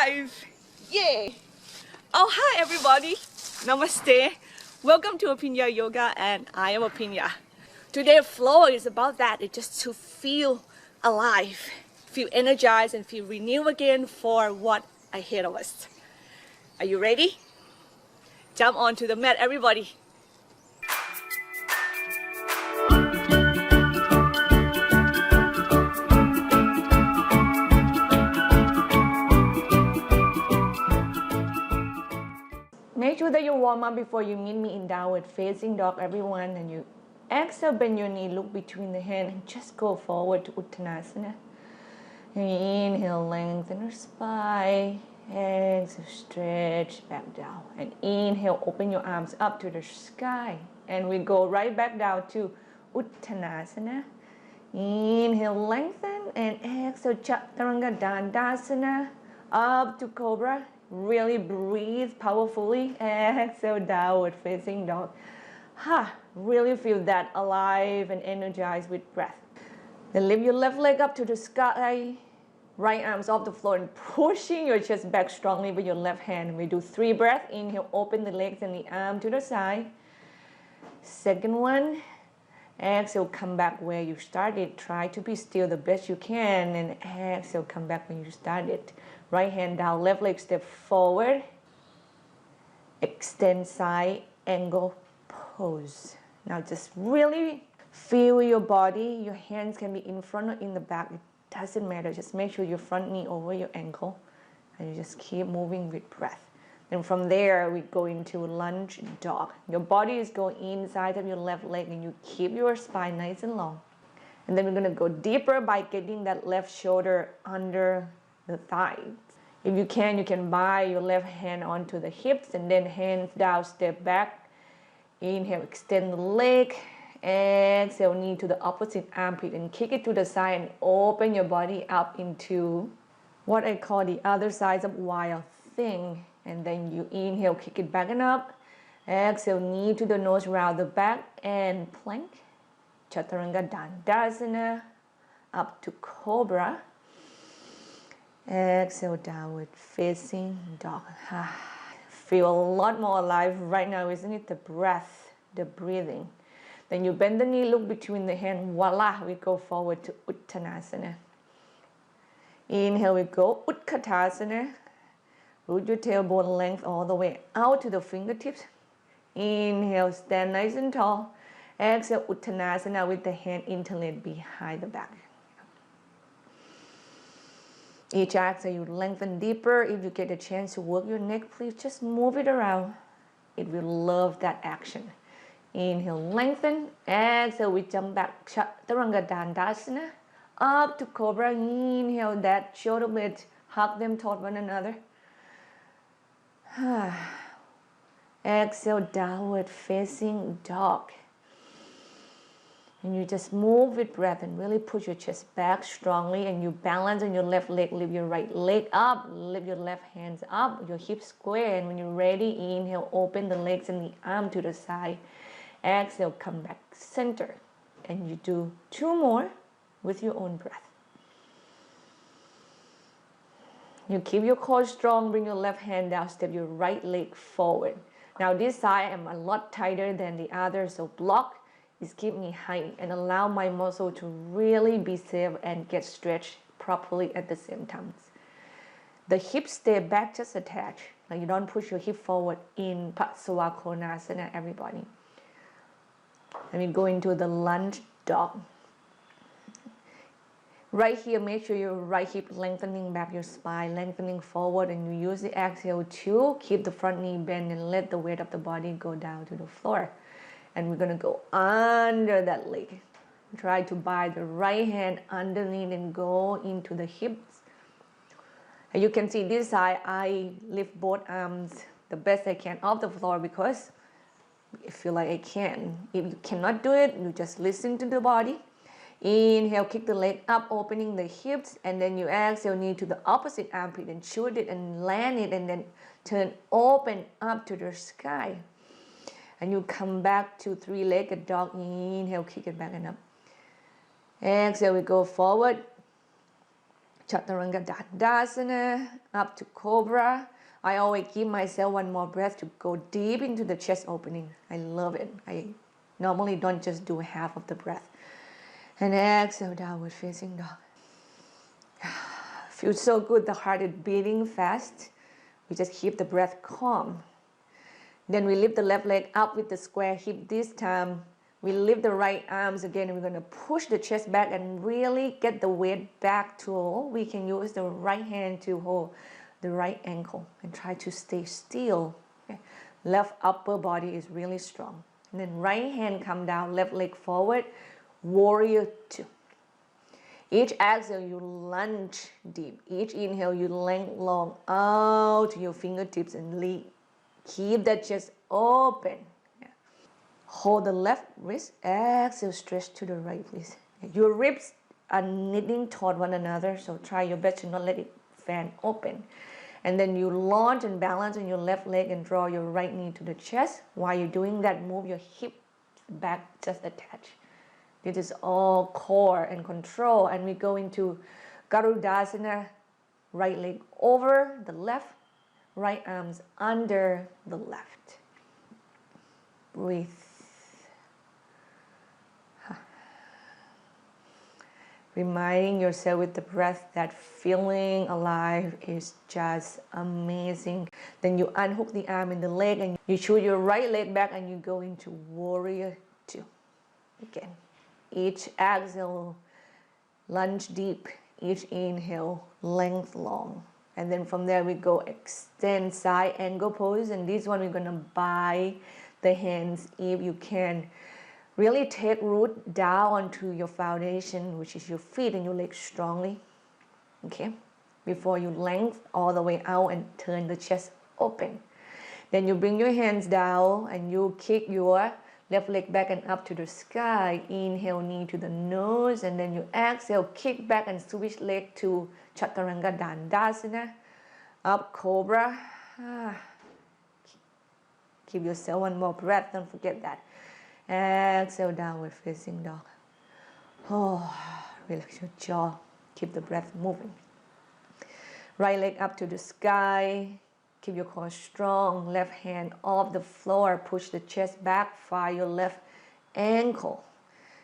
alive! Yay! Oh, hi everybody. Namaste. Welcome to Aphinya Yoga, and I am Aphinya. Today's flow is about that. It's just to feel alive, feel energized, and feel renewed again for what ahead of us. Are you ready? Jump onto the mat, everybody. Make sure that you warm up before you meet me in downward facing dog, everyone. And you exhale, bend your knee, look between the hands, and just go forward to Uttanasana. Inhale, lengthen your spine. Exhale, stretch back down. And inhale, open your arms up to the sky. And we go right back down to Uttanasana. Inhale, lengthen, and exhale, Chaturanga Dandasana. Up to Cobra. Really breathe powerfully. Exhale, downward facing dog. Really feel that alive and energized with breath. Then lift your left leg up to the sky. Right arms off the floor and pushing your chest back strongly with your left hand. We do 3 breaths. Inhale, open the legs and the arm to the side. Second one. Exhale, come back where you started. Try to be still the best you can. And exhale, come back when you started. Right hand down, left leg step forward. Extend side, angle, pose. Now just really feel your body. Your hands can be in front or in the back. It doesn't matter. Just make sure your front knee over your ankle. And you just keep moving with breath. Then from there, we go into lunge dog. Your body is going inside of your left leg and you keep your spine nice and long. And then we're going to go deeper by getting that left shoulder under the thighs. If you can buy your left hand onto the hips and then hands down, step back. Inhale, extend the leg. Exhale, knee to the opposite armpit and kick it to the side and open your body up into what I call the other side of wild thing. And then you inhale, kick it back and up. Exhale, knee to the nose, round the back and plank. Chaturanga Dandasana. Up to Cobra. Exhale, downward facing dog. Feel a lot more alive right now, isn't it? The breath, the breathing. Then you bend the knee, look between the hands. Voila, we go forward to Uttanasana. Inhale, we go Utkatasana. Root your tailbone length all the way out to the fingertips. Inhale, stand nice and tall. Exhale, Uttanasana with the hand interlaid behind the back. Each exhale, you lengthen deeper. If you get a chance to work your neck, please just move it around. It will love that action. Inhale, lengthen. Exhale, we jump back. Chaturanga Dandasana. Up to Cobra. Inhale, that shoulder blades. Hug them toward one another. Exhale, downward facing dog. And you just move with breath and really push your chest back strongly. And you balance on your left leg. Lift your right leg up. Lift your left hands up. Your hips square. And when you're ready, inhale, open the legs and the arm to the side. Exhale, come back center. And you do 2 more with your own breath. You keep your core strong. Bring your left hand down. Step your right leg forward. Now this side, I'm a lot tighter than the other. So block is keep me high and allow my muscle to really be safe and get stretched properly at the same time. The hips stay back just a touch. Like you don't push your hip forward in Pasvakonasana, everybody. And we go into the lunge dog. Right here, make sure your right hip lengthening back your spine, lengthening forward, and you use the exhale to keep the front knee bent and let the weight of the body go down to the floor. And we're going to go under that leg. Try to bind the right hand underneath and go into the hips. And you can see this side, I lift both arms the best I can off the floor because I feel like I can. If you cannot do it, you just listen to the body. Inhale, kick the leg up, opening the hips. And then you exhale, knee to the opposite armpit and shoot it and land it. And then turn open up to the sky. And you come back to 3-legged dog. Inhale, kick it back and up. Exhale, we go forward. Chaturanga Dandasana, up to Cobra. I always give myself one more breath to go deep into the chest opening. I love it. I normally don't just do half of the breath. And exhale, downward facing dog. Feels so good, the heart is beating fast. We just keep the breath calm. Then we lift the left leg up with the square hip this time. We lift the right arms again, and we're going to push the chest back and really get the weight back to all. We can use the right hand to hold the right ankle and try to stay still. Okay. Left upper body is really strong. And then right hand come down, left leg forward, warrior two. Each exhale, you lunge deep. Each inhale, you length long out to your fingertips and lead. Keep that chest open. Yeah. Hold the left wrist. Exhale, stretch to the right, please. Your ribs are knitting toward one another, so try your best to not let it fan open. And then you launch and balance on your left leg and draw your right knee to the chest. While you're doing that, move your hip back just a touch. This is all core and control. And we go into Garudasana, right leg over the left, right arms under the left. Breathe. Reminding yourself with the breath that feeling alive is just amazing. Then you unhook the arm and the leg and you shoot your right leg back and you go into warrior two. Again, each exhale, lunge deep. Each inhale, length long. And then from there we go extend side angle pose. And this one we're going to bind the hands if you can. Really take root down onto your foundation, which is your feet and your legs strongly. Okay? Before you lengthen all the way out and turn the chest open. Then you bring your hands down and you kick your left leg back and up to the sky. Inhale, knee to the nose. And then you exhale, kick back and switch leg to Chaturanga Dandasana. Up Cobra. Give yourself one more breath. Don't forget that. Exhale, downward facing dog. Oh, relax your jaw. Keep the breath moving. Right leg up to the sky. Keep your core strong. Left hand off the floor. Push the chest back. Fire your left ankle.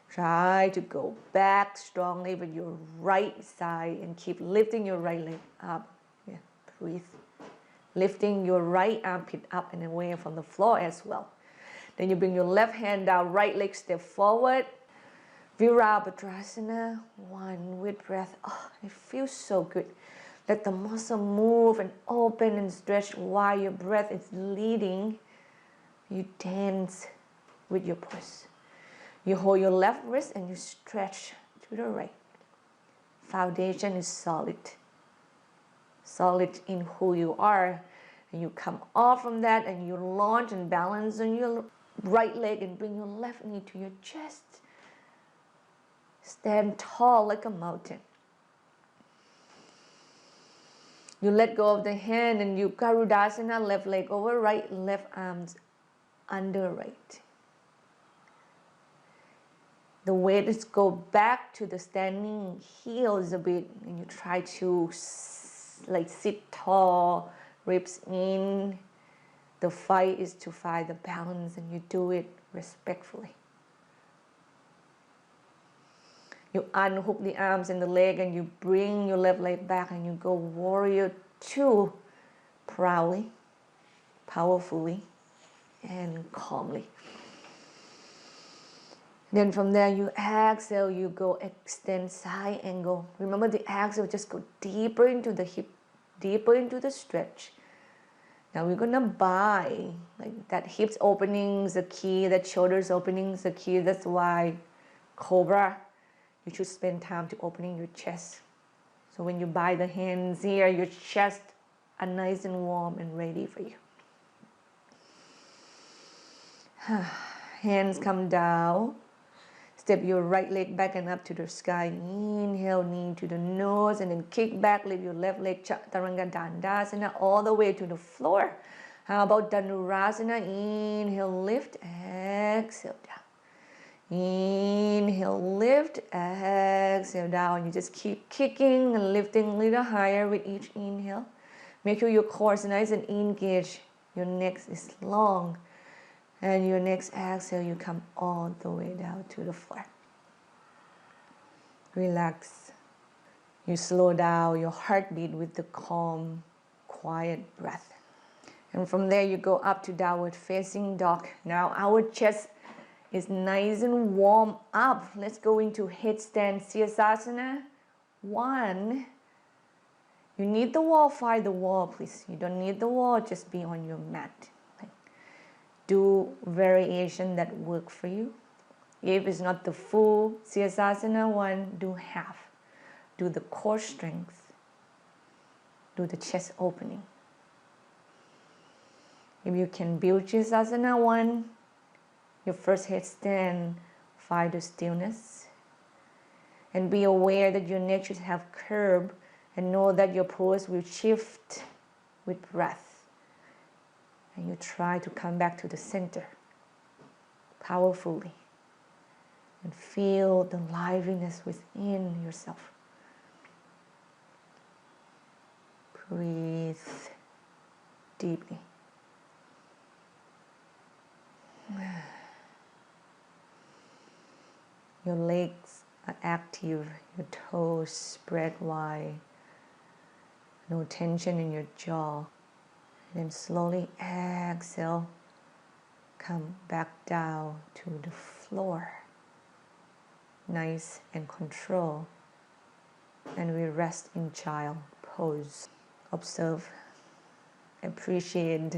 Try to go back strongly with your right side and keep lifting your right leg up. Yeah, breathe. Lifting your right armpit up and away from the floor as well. Then you bring your left hand down, right leg step forward. Virabhadrasana, one with breath. Oh, it feels so good. Let the muscle move and open and stretch while your breath is leading. You dance with your pose. You hold your left wrist and you stretch to the right. Foundation is solid. Solid in who you are. And you come off from that and you launch and balance on your right leg and bring your left knee to your chest. Stand tall like a mountain. You let go of the hand and you Garudasana, left leg over right, left arms under right. The weight is go back to the standing heels a bit and you try to like sit tall, ribs in. The fight is to find the balance and you do it respectfully. You unhook the arms and the leg and you bring your left leg back and you go warrior two proudly, powerfully, and calmly. Then from there you exhale, you go extend side angle. Remember the exhale, just go deeper into the hip, deeper into the stretch. Now we're gonna bind, like that hips opening is the key, that shoulders opening is the key. That's why Cobra, you should spend time to opening your chest. So when you bind the hands here, your chest are nice and warm and ready for you. Hands come down. Step your right leg back and up to the sky. Inhale, knee to the nose, and then kick back. Lift your left leg, Chaturanga Dandasana, all the way to the floor. How about Dhanurasana? Inhale, lift. Exhale, down. Inhale, lift, exhale down. You just keep kicking and lifting a little higher with each inhale. Make sure your core is nice and engaged. Your neck is long. And your next exhale, you come all the way down to the floor. Relax. You slow down your heartbeat with the calm, quiet breath. And from there, you go up to downward facing dog. Now our chest is nice and warm up. Let's go into headstand Sirsasana. 1. You need the wall, find the wall, please. You don't need the wall, just be on your mat. Do variation that work for you. If it's not the full Sirsasana 1, do half. Do the core strength. Do the chest opening. If you can build Sirsasana 1, your first headstand, find the stillness. And be aware that your neck should have curve, and know that your pose will shift with breath. And you try to come back to the center powerfully. And feel the liveliness within yourself. Breathe deeply. Your legs are active, your toes spread wide. No tension in your jaw. And then slowly exhale. Come back down to the floor. Nice and controlled. And we rest in child pose. Observe, appreciate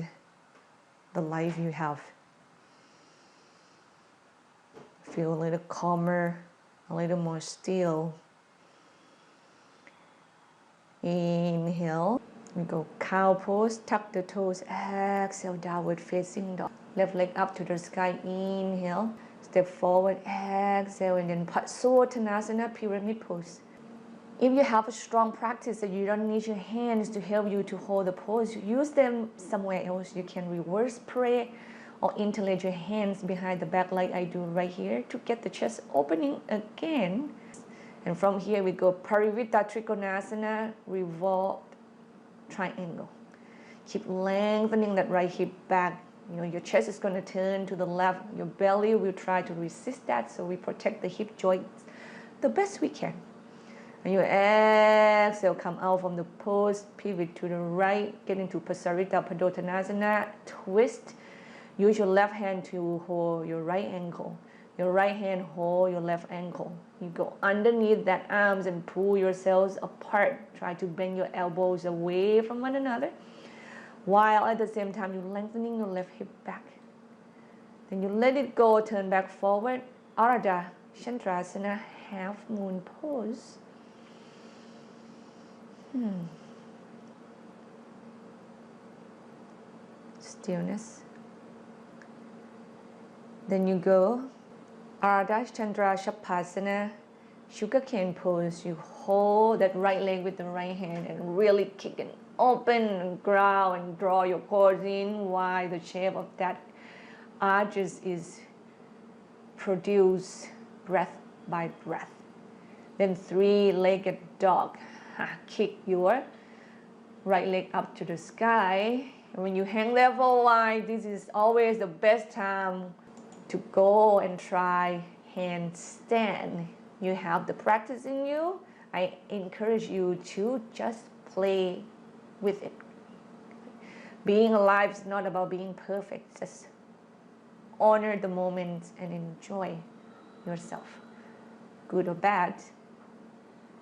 the life you have. Feel a little calmer, a little more still. Inhale. We go cow pose, tuck the toes, exhale, downward facing dog. Left leg up to the sky, inhale. Step forward, exhale, and then Parsvottanasana, pyramid pose. If you have a strong practice that you don't need your hands to help you to hold the pose, use them somewhere else. You can reverse pray or interlace your hands behind the back like I do right here to get the chest opening again. And from here we go Parivrtta Trikonasana, revolve triangle. Keep lengthening that right hip back. Your chest is going to turn to the left. Your belly will try to resist that, so we protect the hip joints the best we can. And you exhale, come out from the pose, pivot to the right, get into Parivrtta Padottanasana, twist. Use your left hand to hold your right ankle. Your right hand hold your left ankle. You go underneath that arms and pull yourselves apart. Try to bend your elbows away from one another, while at the same time you're lengthening your left hip back. Then you let it go, turn back forward. Ardha Chandrasana, half moon pose. Stillness. Then you go Ardha Chandra Shavasana, sugarcane pose. You hold that right leg with the right hand and really kick it open and ground and draw your core in while the shape of that arches is produced breath by breath. Then 3-legged dog. Kick your right leg up to the sky. And when you hang there for a while, this is always the best time to go and try handstand. You have the practice in you. I encourage you to just play with it. Being alive is not about being perfect. Just honor the moment and enjoy yourself. Good or bad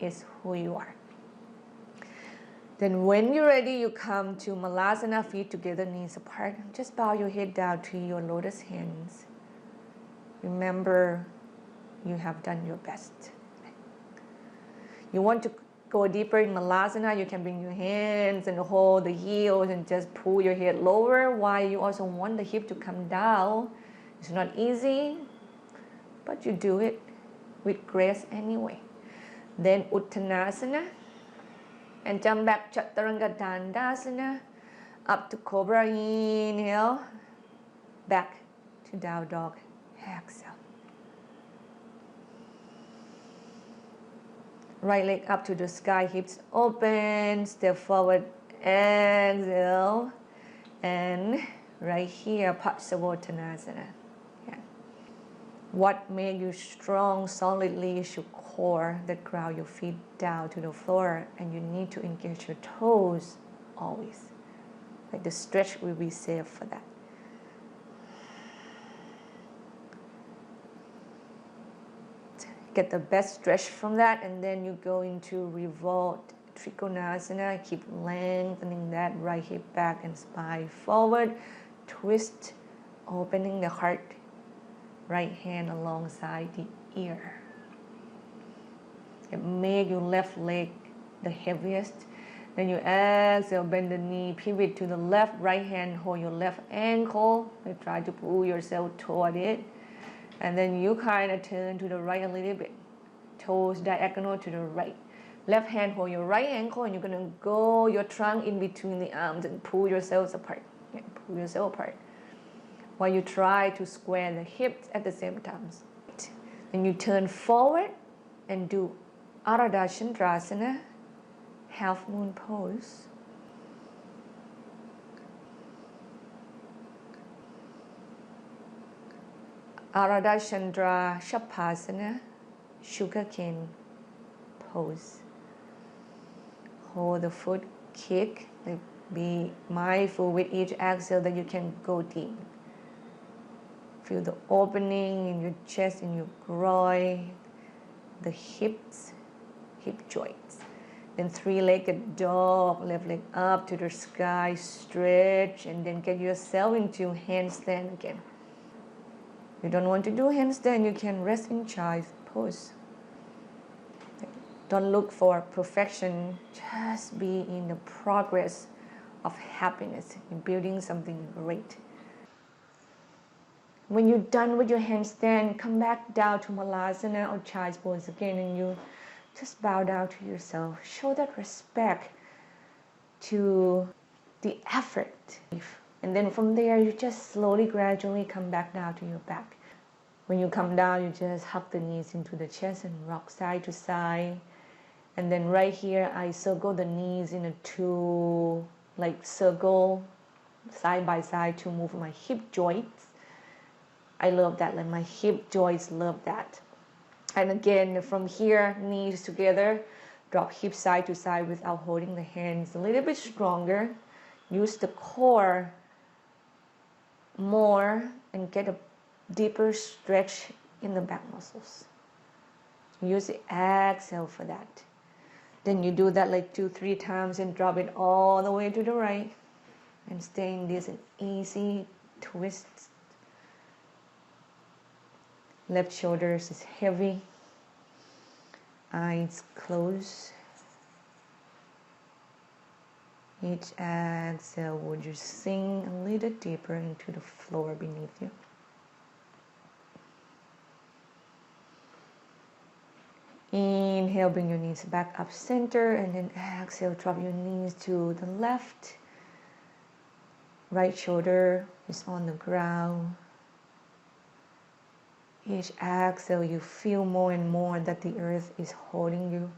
is who you are. Then when you're ready, you come to Malasana, feet together, knees apart. Just bow your head down to your lotus hands. Remember, you have done your best. You want to go deeper in Malasana, you can bring your hands and hold the heels and just pull your head lower, while you also want the hip to come down. It's not easy, but you do it with grace anyway. Then Uttanasana, and jump back Chaturanga Dandasana, up to Cobra, inhale, back to down dog, exhale. Right leg up to the sky, hips open, step forward, exhale, and right here, Parsavottanasana. Yeah. What makes you strong solidly is your core that ground your feet down to the floor, and you need to engage your toes always. Like the stretch will be safe for that. Get the best stretch from that, and then you go into revolt Trikonasana. Keep lengthening that right hip back and spine forward. Twist, opening the heart. Right hand alongside the ear. Make your left leg the heaviest. Then you exhale, bend the knee, pivot to the left. Right hand, hold your left ankle. And try to pull yourself toward it. And then you kind of turn to the right a little bit. Toes diagonal to the right. Left hand hold your right ankle, and you're going to go your trunk in between the arms and pull yourselves apart. Yeah, pull yourself apart. While you try to square the hips at the same time. Then you turn forward and do Ardha Chandrasana, half moon pose. Ardha Chandra Shavasana, sugarcane pose. Hold the foot, kick. Be mindful with each exhale that you can go deep. Feel the opening in your chest, in your groin, the hips, hip joints. Then three-legged dog, left leg up to the sky, stretch, and then get yourself into handstand again. If you don't want to do handstand, you can rest in child's pose. Don't look for perfection, just be in the progress of happiness, in building something great. When you're done with your handstand, come back down to Malasana or child's pose again, and you just bow down to yourself. Show that respect to the effort. And then from there, you just slowly, gradually come back down to your back. When you come down, you just hug the knees into the chest and rock side to side. And then right here, I circle the knees in a two, like circle, side by side to move my hip joints. I love that, like my hip joints love that. And again, from here, knees together, drop hips side to side without holding the hands. A little bit stronger. Use the core more and get a deeper stretch in the back muscles. Use the exhale for that. Then you do that like 2-3 times and drop it all the way to the right. And stay in this easy twist. Left shoulders is heavy. Eyes closed. Each exhale, would you sink a little deeper into the floor beneath you? Inhale, bring your knees back up center, and then exhale, drop your knees to the left. Right shoulder is on the ground. Each exhale, you feel more and more that the earth is holding you,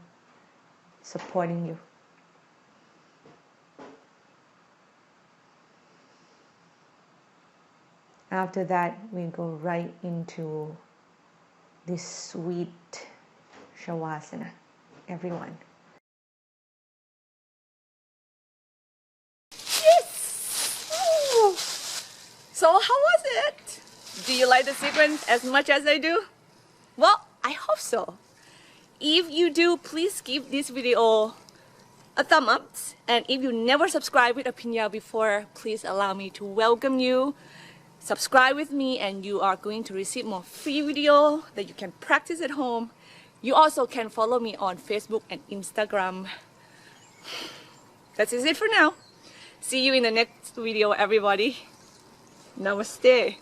supporting you. After that, we go right into this sweet Shavasana. Everyone. Yes! Ooh. So how was it? Do you like the sequence as much as I do? Well, I hope so. If you do, please give this video a thumb up. And if you never subscribed with Aphinya before, please allow me to welcome you. Subscribe with me and you are going to receive more free video that you can practice at home. You also can follow me on Facebook and Instagram. That is it for now. See you in the next video, everybody. Namaste.